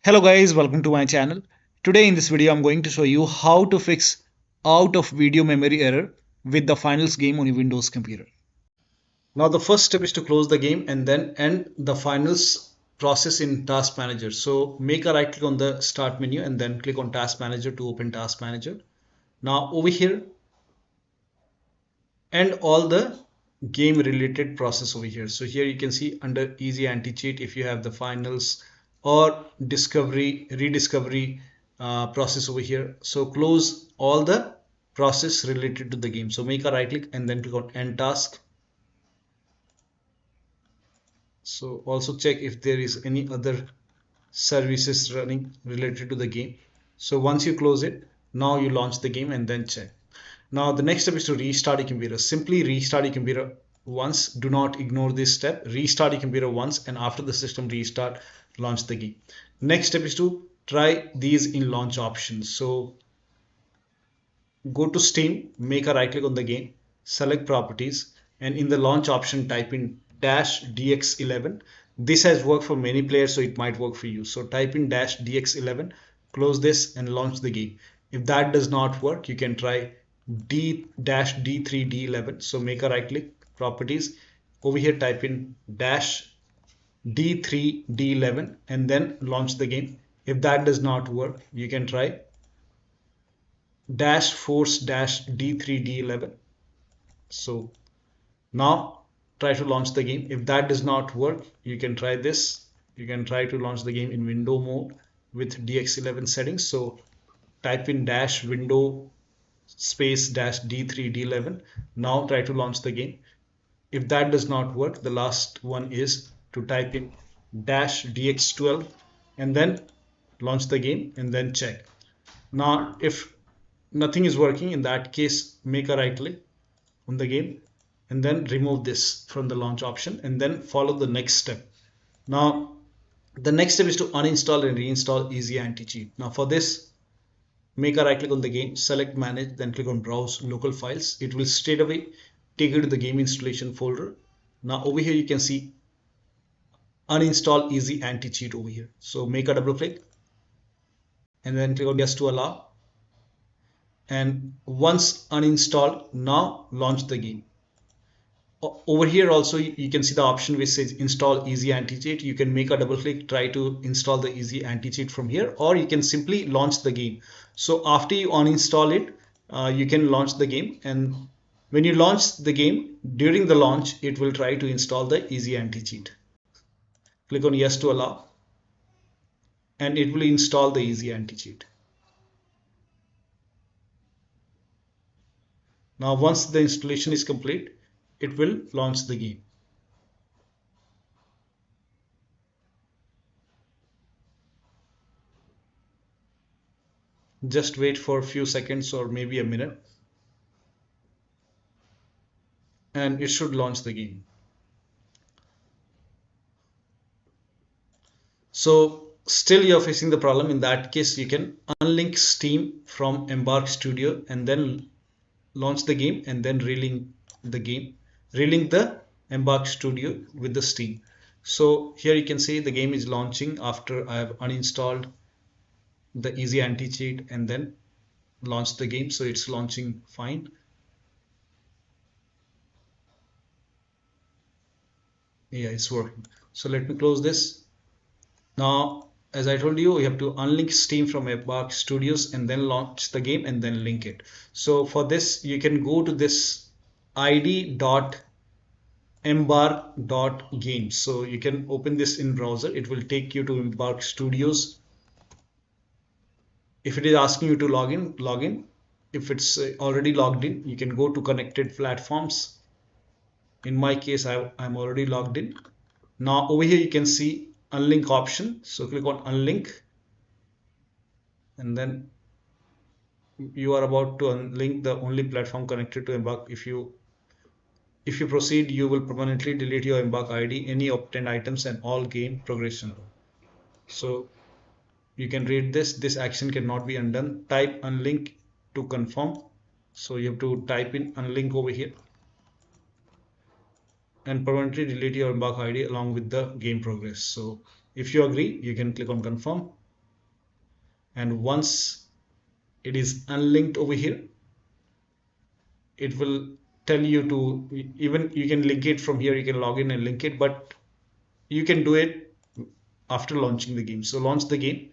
Hello guys, welcome to my channel. Today in this video I'm going to show you how to fix out of video memory error with the Finals game on your Windows computer. Now the first step is to close the game and then end the Finals process in Task Manager. So make a right click on the Start menu and then click on Task Manager to open Task Manager. Now over here, end all the game related process over here. So here you can see under EasyAntiCheat if you have the Finals or rediscovery process over here. So close all the process related to the game. So make a right click and then click on end task. So also check if there is any other services running related to the game. So once you close it, now you launch the game and then check. Now the next step is to restart your computer. Simply restart your computer once. Do not ignore this step. Restart your computer once and after the system restart, launch the game. Next step is to try these in launch options. So go to Steam, make a right click on the game, select properties, and in the launch option type in -dx11. This has worked for many players, so it might work for you. So type in -dx11, close this and launch the game. If that does not work, you can try -d3d11. So make a right click, properties. Over here type in -d3d11 and then launch the game. If that does not work, you can try -force -d3d11. So now try to launch the game. If that does not work, you can try this. You can try to launch the game in window mode with dx11 settings. So type in -window space -d3d11. Now try to launch the game. If that does not work, the last one is to type in -dx12 and then launch the game and then check. Now if nothing is working, in that case make a right click on the game and then remove this from the launch option and then follow the next step. Now the next step is to uninstall and reinstall EasyAntiCheat. Now for this, make a right click on the game, select manage, then click on browse local files. It will straight away take you to the game installation folder. Now over here you can see uninstall EasyAntiCheat over here. So make a double click and then click on yes to allow. And once uninstalled, now launch the game. Over here also you can see the option which says install EasyAntiCheat. You can make a double click, try to install the EasyAntiCheat from here, or you can simply launch the game. So after you uninstall it, you can launch the game, and when you launch the game, during the launch it will try to install the EasyAntiCheat. Click on yes to allow and it will install the EasyAntiCheat. Now once the installation is complete, it will launch the game. Just wait for a few seconds or maybe a minute and it should launch the game. So still you're facing the problem. In that case, you can unlink Steam from Embark Studio and then launch the game and then relink the Embark Studio with the Steam. So here you can see the game is launching after I have uninstalled the EasyAntiCheat and then launched the game. So it's launching fine. Yeah, it's working. So let me close this. Now, as I told you, you have to unlink Steam from Embark Studios and then launch the game and then link it. So for this, you can go to this id.embark.games. So you can open this in browser. It will take you to Embark Studios. If it is asking you to log in. If it's already logged in, you can go to connected platforms. In my case, I'm already logged in. Now over here, you can see unlink option. So click on unlink and then you are about to unlink the only platform connected to Embark. If you proceed, you will permanently delete your Embark ID, any obtained items and all game progression. So you can read this action cannot be undone. Type unlink to confirm. So you have to type in unlink over here and permanently delete your Embark ID along with the game progress. So if you agree, you can click on confirm and once it is unlinked over here, it will tell you to, even you can link it from here, you can log in and link it, but you can do it after launching the game. So launch the game.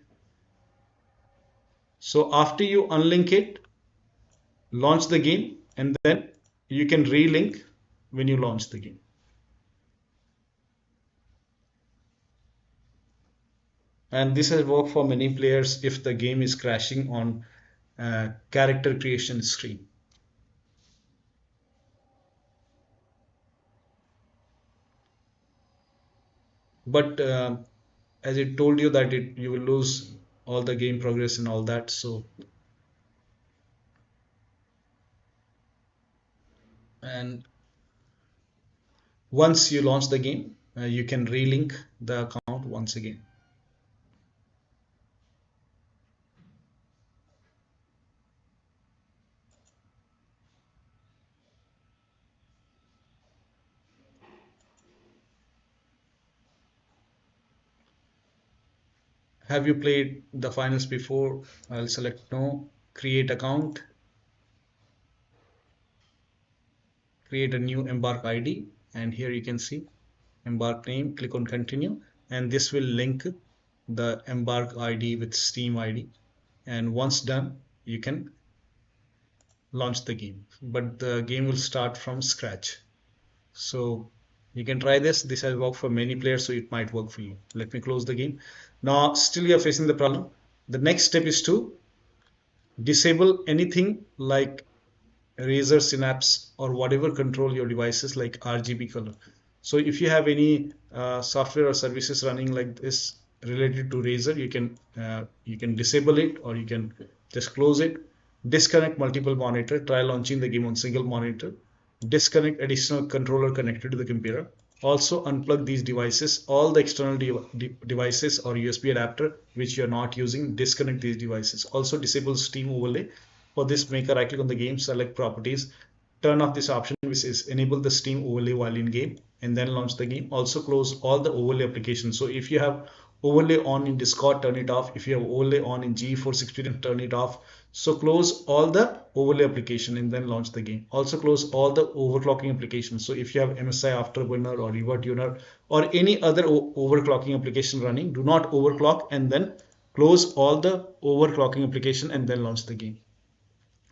So after you unlink it, launch the game, and then you can relink when you launch the game. And this has worked for many players if the game is crashing on character creation screen. But as I told you that you will lose all the game progress and all that. So, and once you launch the game, you can relink the account once again. Have you played the finals before? I'll select no, create account, create a new Embark ID, and here you can see Embark name, click on continue, and this will link the Embark ID with Steam ID. And once done, you can launch the game, but the game will start from scratch. So you can try this. This has worked for many players, so it might work for you. Let me close the game. Now, still you're facing the problem. The next step is to disable anything like Razer Synapse or whatever control your devices like RGB color. So if you have any software or services running like this related to Razer, you can disable it, or you can just close it. Disconnect multiple monitor. Try launching the game on single monitor. Disconnect additional controller connected to the computer. Also unplug these devices, all the external devices or USB adapter which you are not using. Disconnect these devices. Also disable Steam overlay. For this, make a right click on the game, select properties, turn off this option which is enable the Steam overlay while in game, and then launch the game. Also close all the overlay applications. So if you have overlay on in Discord, turn it off. If you have overlay on in GeForce Experience, turn it off. So close all the overlay application and then launch the game. Also close all the overclocking applications. So if you have MSI Afterburner or ReverTuner or any other overclocking application running, do not overclock, and then close all the overclocking application and then launch the game.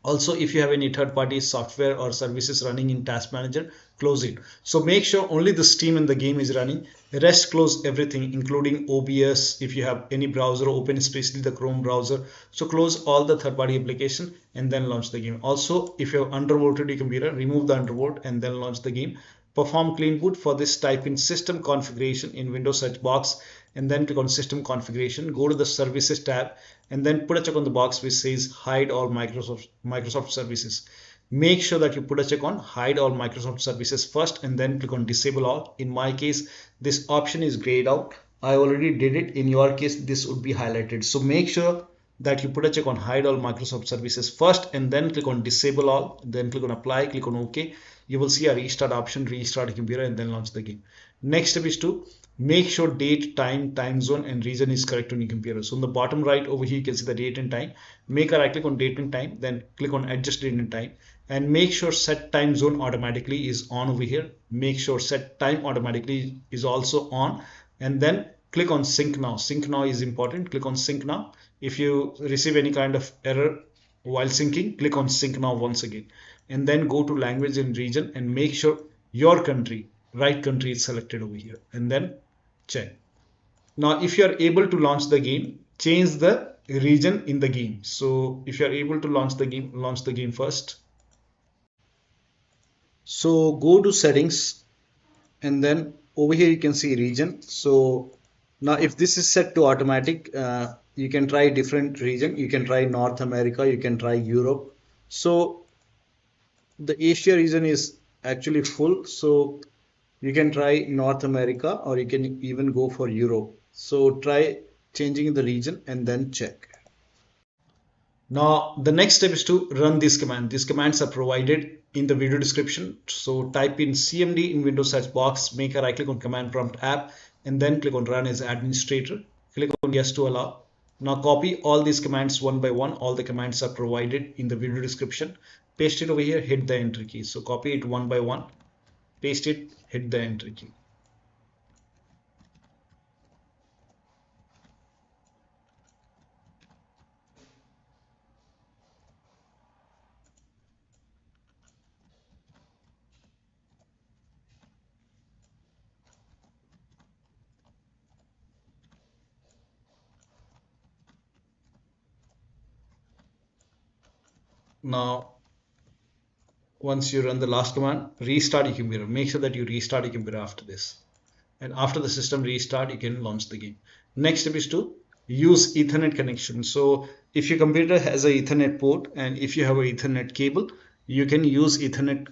Also, if you have any third-party software or services running in Task Manager, close it. So make sure only the Steam in the game is running. The rest, close everything, including OBS. If you have any browser open, especially the Chrome browser, so close all the third-party application and then launch the game. Also, if you have undervolted your computer, remove the undervolt and then launch the game. Perform clean boot. For this, type in system configuration in Windows search box and then click on system configuration. Go to the services tab and then put a check on the box which says hide all Microsoft services. Make sure that you put a check on hide all Microsoft services first and then click on disable all. In my case, this option is grayed out. I already did it. In your case, this would be highlighted. So make sure that you put a check on hide all Microsoft services first and then click on disable all, then click on apply, click on OK. You will see a restart option, restart a computer, and then launch the game. Next step is to make sure date, time zone and region is correct on your computer. So on the bottom right over here, you can see the date and time. Make a right click on date and time, then click on adjust date and time, and make sure set time zone automatically is on over here. Make sure set time automatically is also on, and then click on sync now. Sync now is important. Click on sync now. If you receive any kind of error while syncing, click on sync now once again, and then go to language and region and make sure your country, right country is selected over here, and then check. Now if you are able to launch the game, change the region in the game. So if you are able to launch the game first. So go to settings and then over here you can see region. So now if this is set to automatic, you can try different region. You can try North America, you can try Europe. So the Asia region is actually full, so you can try North America or you can even go for Europe. So try changing the region and then check. Now the next step is to run this command. These commands are provided in the video description. So type in cmd in Windows search box, make a right click on command prompt app, and then click on run as administrator. Click on yes to allow. Now copy all these commands one by one. All the commands are provided in the video description. Paste it over here, hit the enter key. So copy it one by one, paste it, hit the enter key. Now once you run the last command, restart your computer. Make sure that you restart your computer after this. And after the system restart, you can launch the game. Next step is to use Ethernet connection. So if your computer has a Ethernet port and if you have a Ethernet cable, you can use Ethernet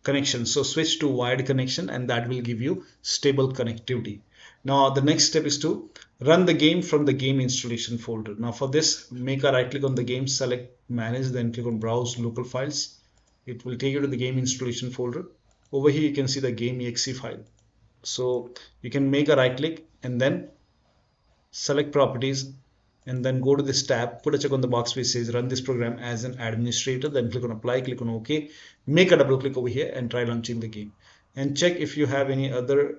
connection. So switch to wired connection and that will give you stable connectivity. Now the next step is to run the game from the game installation folder. Now for this, make a right click on the game, select manage, then click on browse local files. It will take you to the game installation folder. Over here you can see the game exe file. So you can make a right click and then select properties and then go to this tab, put a check on the box which says run this program as an administrator, then click on apply, click on OK, make a double click over here and try launching the game and check if you have any other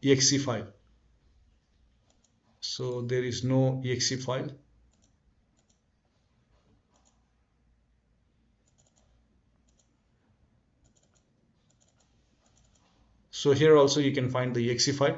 exe file. So there is no exe file. So here also you can find the exe file.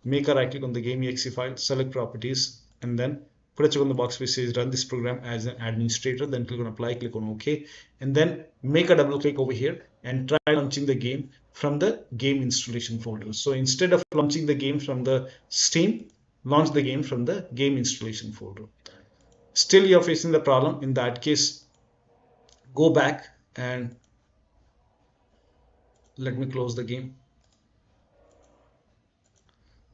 Make a right click on the game exe file, select properties, and then put a check on the box which says run this program as an administrator, then click on apply, click on OK, and then make a double click over here and try launching the game from the game installation folder. So instead of launching the game from the Steam, launch the game from the game installation folder. Still you're facing the problem. In that case, go back and let me close the game.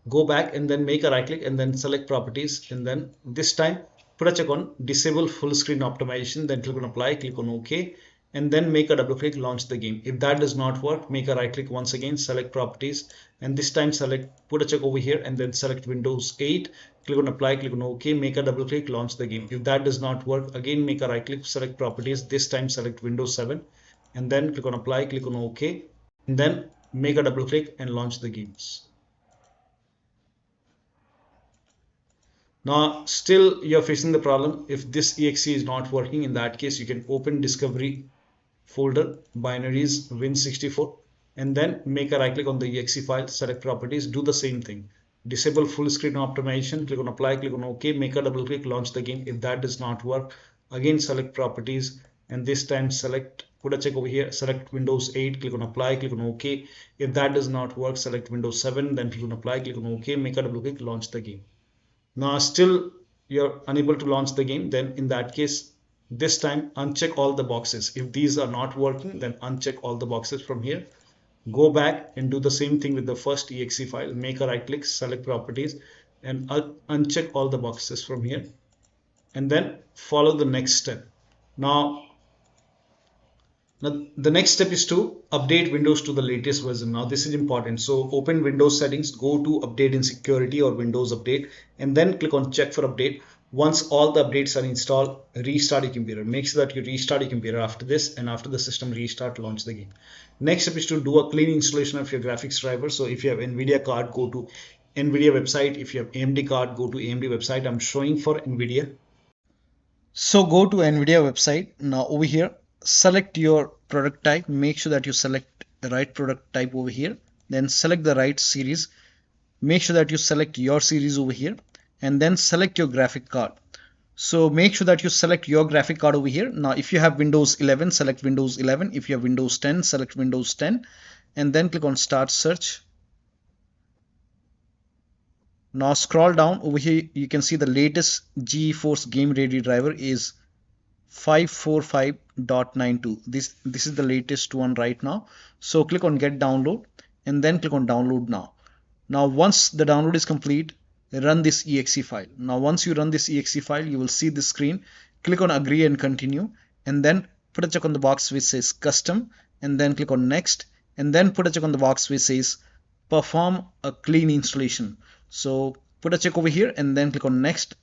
Go back and then make a right click and then select properties, and then this time put a check on disable full screen optimization, then click on apply, click on OK, and then make a double click, launch the game. If that does not work, make a right click once again, select properties, and this time put a check over here and then select Windows 8, click on apply, click on OK, make a double click, launch the game. If that does not work, again make a right click, select properties, this time select Windows 7, and then click on apply, click on OK, and then make a double click and launch the games. Now still you're facing the problem. If this exe is not working, in that case you can open discovery folder, binaries, win64, and then make a right click on the exe file, select properties, do the same thing, disable full screen optimization, click on apply, click on OK, make a double click, launch the game. If that does not work, again select properties, and this time put a check over here, select Windows 8, click on apply, click on OK. If that does not work, select Windows 7, then click on apply, click on OK, make a double click, launch the game. Now still you're unable to launch the game, then in that case, this time uncheck all the boxes. If these are not working, then uncheck all the boxes from here. Go back and do the same thing with the first exe file. Make a right click, select properties, and uncheck all the boxes from here, and then follow the next step. Now the next step is to update Windows to the latest version. Now this is important. So open Windows settings, go to update in security or Windows update, and then click on check for update. Once all the updates are installed, restart your computer. Make sure that you restart your computer after this, and after the system restart, launch the game. Next step is to do a clean installation of your graphics driver. So if you have NVIDIA card, go to NVIDIA website. If you have AMD card, go to AMD website. I'm showing for NVIDIA. So go to NVIDIA website. Now over here, select your product type. Make sure that you select the right product type over here. Then select the right series. Make sure that you select your series over here, and then select your graphic card. So make sure that you select your graphic card over here. Now if you have Windows 11, select Windows 11. If you have Windows 10, select Windows 10, and then click on start search. Now scroll down over here, you can see the latest GeForce Game Ready driver is 545.92. This is the latest one right now. So click on get download and then click on download now. Now once the download is complete, run this exe file. Now once you run this exe file, you will see the screen. Click on agree and continue, and then put a check on the box which says custom, and then click on next, and then put a check on the box which says perform a clean installation. So put a check over here and then click on next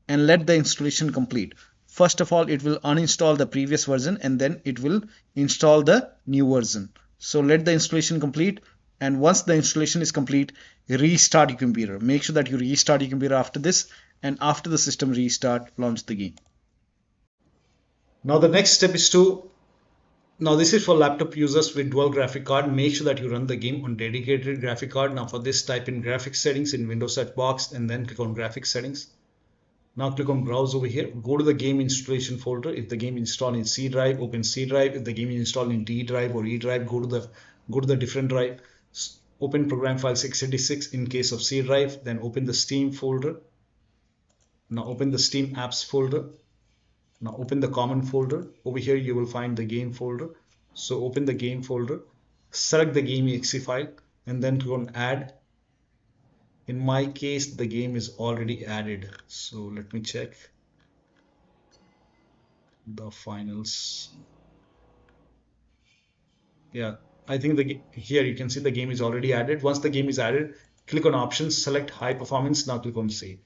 and let the installation complete. First of all, it will uninstall the previous version and then it will install the new version. So let the installation complete, and once the installation is complete, restart your computer. Make sure that you restart your computer after this, and after the system restart, launch the game. Now the next step is to, now this is for laptop users with dual graphic card. Make sure that you run the game on dedicated graphic card. Now for this, type in graphics settings in Windows search box and then click on graphics settings. Now click on browse over here. Go to the game installation folder. If the game installed in C drive, open C drive. If the game is installed in D drive or E drive, go to the different drive. Open program files x86 in case of C drive. Then open the Steam folder. Now open the Steam apps folder. Now open the common folder. Over here you will find the game folder. So open the game folder, select the game exe file and then click on add. In my case, the game is already added. So let me check the finals. Yeah, I think here you can see the game is already added. Once the game is added, click on options, select high performance. Now click on save.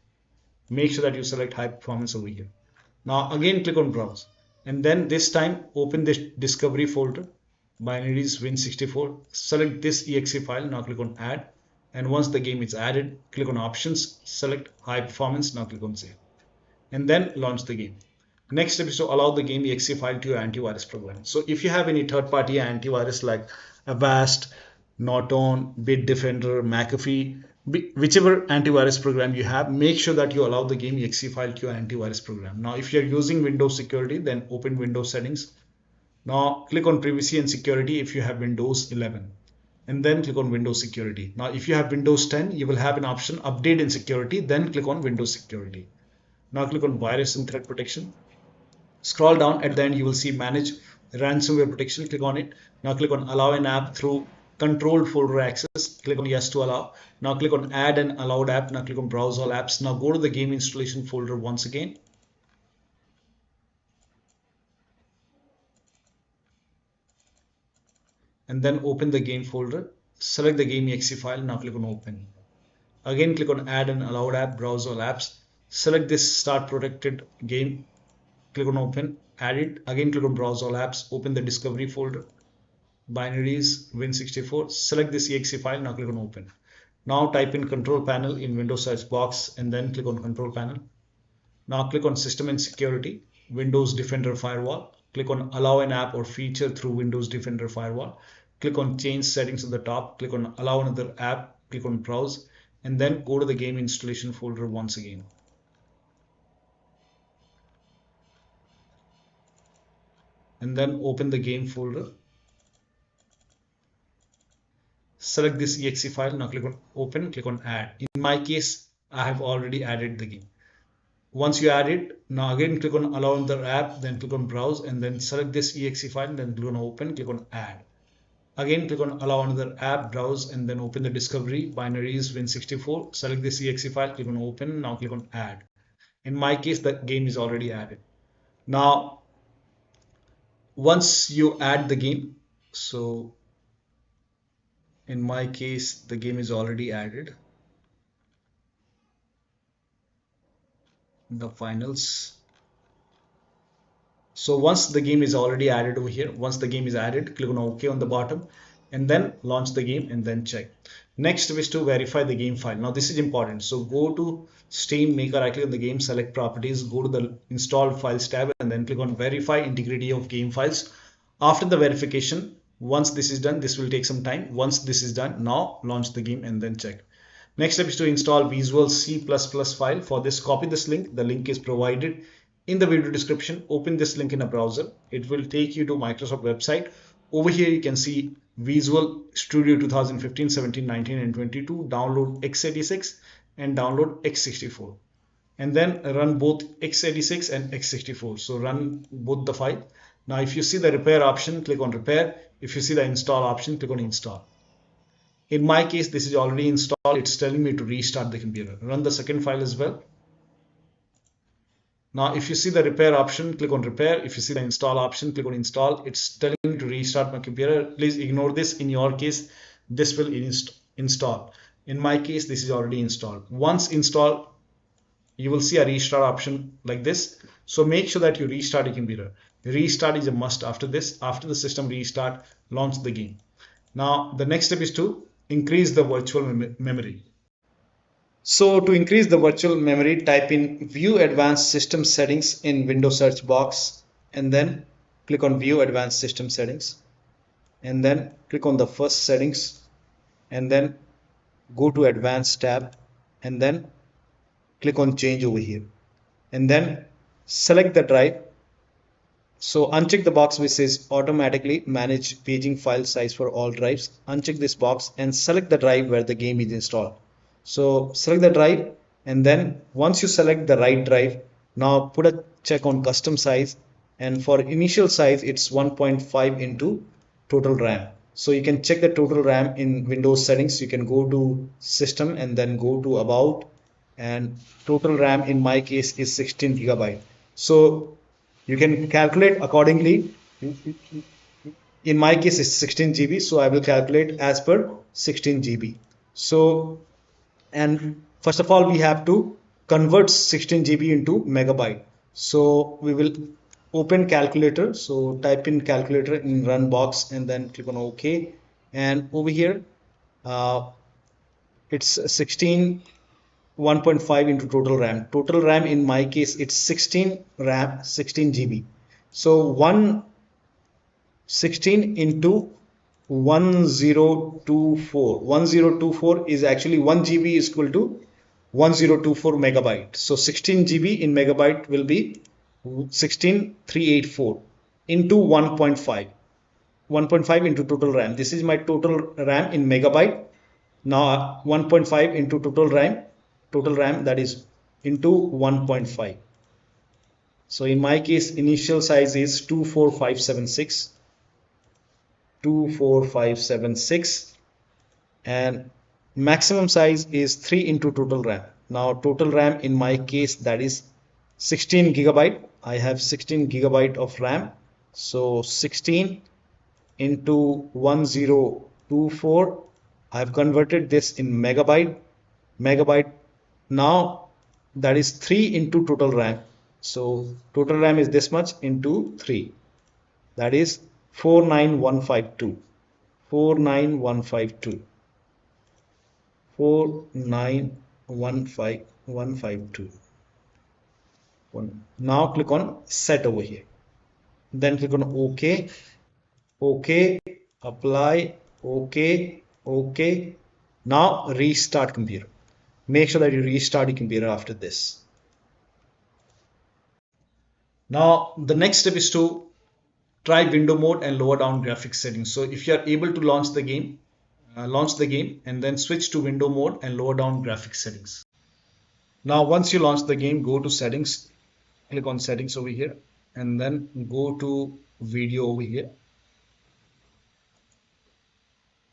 Make sure that you select high performance over here. Now again click on browse and then this time open this discovery folder, binaries win64, select this exe file. Now click on add, and once the game is added, click on options, select high performance. Now click on save and then launch the game. Next step is to allow the game exe file to your antivirus program. So if you have any third-party antivirus like Avast, Norton, Bitdefender, McAfee, whichever antivirus program you have, make sure that you allow the game exe file to your antivirus program. Now if you're using Windows security, then open Windows settings. Now click on privacy and security if you have Windows 11 and then click on Windows security. Now if you have Windows 10, you will have an option update in security, then click on Windows security. Now click on virus and threat protection. Scroll down, at the end you will see manage ransomware protection. Click on it. Now click on allow an app through controlled folder access. Click on yes to allow. Now click on add an allowed app. Now click on browse all apps. Now go to the game installation folder once again. And then open the game folder. Select the game exe file. Now click on open. Again click on add an allowed app, browse all apps. Select this start protected game. Click on open, add it. Again click on browse all apps, open the discovery folder, binaries win64, select this exe file. Now click on open. Now type in control panel in Windows search box and then click on control panel. Now click on system and security, Windows Defender firewall. Click on allow an app or feature through Windows Defender firewall. Click on change settings at the top. Click on allow another app. Click on browse and then go to the game installation folder once again. And then open the game folder. Select this exe file. Now click on open, click on add. In my case, I have already added the game. Once you add it, now again click on allow another app, then click on browse and then select this exe file, then click on open, click on add. Again click on allow another app, browse and then open the discovery, binaries win64, select this exe file, click on open, now click on add. In my case, the game is already added. Now once you add the game, so in my case the game is already added, the finals. So once the game is already added over here, once the game is added, click on OK on the bottom and then launch the game and then check. Next is to verify the game file. Now this is important. So go to Steam, make a right click on the game, select properties, go to the installed files tab and then click on verify integrity of game files. After the verification, once this is done, this will take some time. Once this is done, now launch the game and then check. Next step is to install Visual C++ file. For this, copy this link. The link is provided in the video description. Open this link in a browser. It will take you to Microsoft website. Over here you can see Visual Studio 2015, 17, 19 and 22. Download x86 and download x64 and then run both x86 and x64. So run both the file. Now if you see the repair option, click on repair. If you see the install option, click on install. In my case, this is already installed. It's telling me to restart the computer. Run the second file as well. Now if you see the repair option, click on repair. If you see the install option, click on install. It's telling me to restart my computer. Please ignore this. In your case, this will install. In my case, this is already installed. Once installed, you will see a restart option like this. So make sure that you restart your computer. Restart is a must after this. After the system restart, launch the game. Now, the next step is to increase the virtual memory. So to increase the virtual memory, type in View Advanced System Settings in Windows search box and then click on View Advanced System Settings and then click on the first settings and then go to Advanced tab and then click on Change over here and then select the drive. So uncheck the box which says automatically manage paging file size for all drives. Uncheck this box and select the drive where the game is installed. So select the drive and then once you select the right drive, now put a check on custom size, and for initial size it's 1.5 into total RAM. So you can check the total RAM in Windows settings. You can go to system and then go to about, and total RAM in my case is 16 gigabyte. So you can calculate accordingly. In my case it's 16 GB, so I will calculate as per 16 GB. So, and first of all we have to convert 16 GB into megabyte. So we will open calculator. So type in calculator in run box and then click on OK, and over here it's 1.5 into total RAM. Total RAM in my case it's 16 RAM, 16 GB. So 116 into 1024 is actually 1 GB is equal to 1024 megabyte. So 16 GB in megabyte will be 16384 into 1.5. 1.5 into total RAM. This is my total RAM in megabyte. Now 1.5 into total RAM, that is into 1.5. So in my case initial size is 24576 and maximum size is 3 into total RAM. Now total RAM in my case that is 16 gigabyte. I have 16 gigabyte of RAM. So 16 into 1024, I have converted this in megabyte. Now that is 3 into total RAM. So total RAM is this much into 3, that is 49152. 4915152. Now click on set over here, then click on OK, apply, OK. Now restart computer. Make sure that you restart your computer after this. Now the next step is to try window mode and lower down graphics settings. So if you are able to launch the game and then switch to window mode and lower down graphics settings. Now once you launch the game, go to settings, click on settings over here and then go to video over here,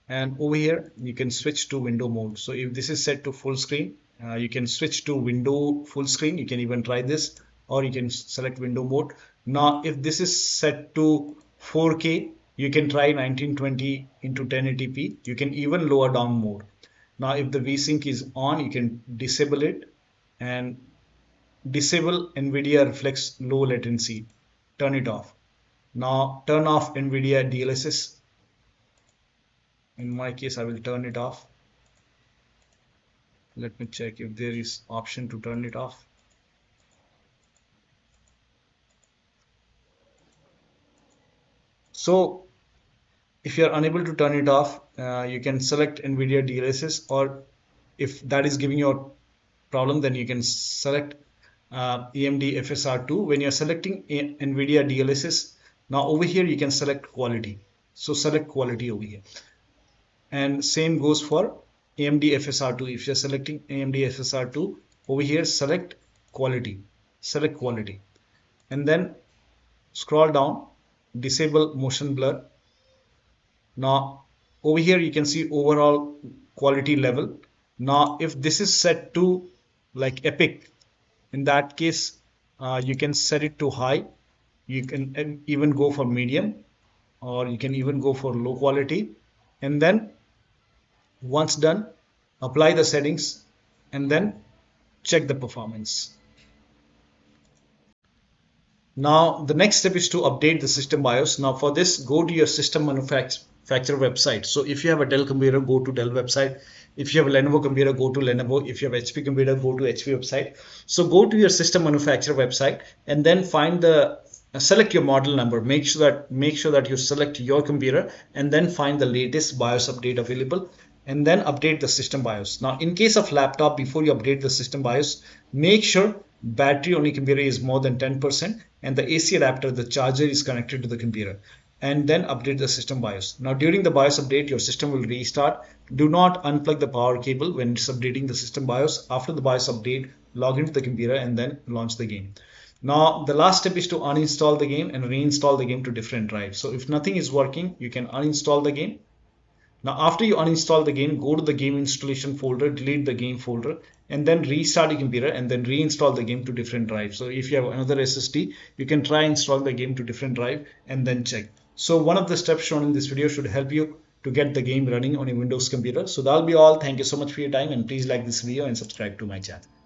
and over here you can switch to window mode. So if this is set to full screen, you can switch to window full screen. You can even try this, or you can select window mode. Now if this is set to 4K, you can try 1920 into 1080p. You can even lower down mode. Now if the VSync is on, you can disable it and disable NVIDIA reflex low latency, turn it off. Now turn off NVIDIA DLSS. In my case I will turn it off. Let me check if there is option to turn it off. So if you are unable to turn it off, you can select NVIDIA DLSS, or if that is giving you a problem, then you can select AMD FSR2. When you're selecting NVIDIA DLSS, now over here you can select quality. So select quality over here. And same goes for AMD FSR2. If you're selecting AMD FSR2, over here select quality. And then scroll down, disable motion blur. Now over here you can see overall quality level. Now if this is set to like epic, in that case you can set it to high. You can even go for medium, or you can even go for low quality, and then Once done, apply the settings and then check the performance. Now the next step is to update the system BIOS. Now for this, go to your system manufacturer website. So if you have a Dell computer, go to Dell website. If you have a Lenovo computer, go to Lenovo. If you have HP computer, go to HP website. So go to your system manufacturer website and then find the select your model number. Make sure that you select your computer and then find the latest BIOS update available and then update the system BIOS. Now in case of laptop, before you update the system BIOS, make sure battery on your computer is more than 10% and the AC adapter, the charger, is connected to the computer, and then update the system BIOS. Now during the BIOS update, your system will restart. Do not unplug the power cable when it's updating the system BIOS. After the BIOS update, log into the computer and then launch the game. Now the last step is to uninstall the game and reinstall the game to different drives. So if nothing is working, you can uninstall the game. Now after you uninstall the game, go to the game installation folder, delete the game folder, and then restart your computer and then reinstall the game to different drives. So if you have another SSD, you can try install the game to different drive and then check. So one of the steps shown in this video should help you to get the game running on your Windows computer. So that'll be all. Thank you so much for your time, and please like this video and subscribe to my channel.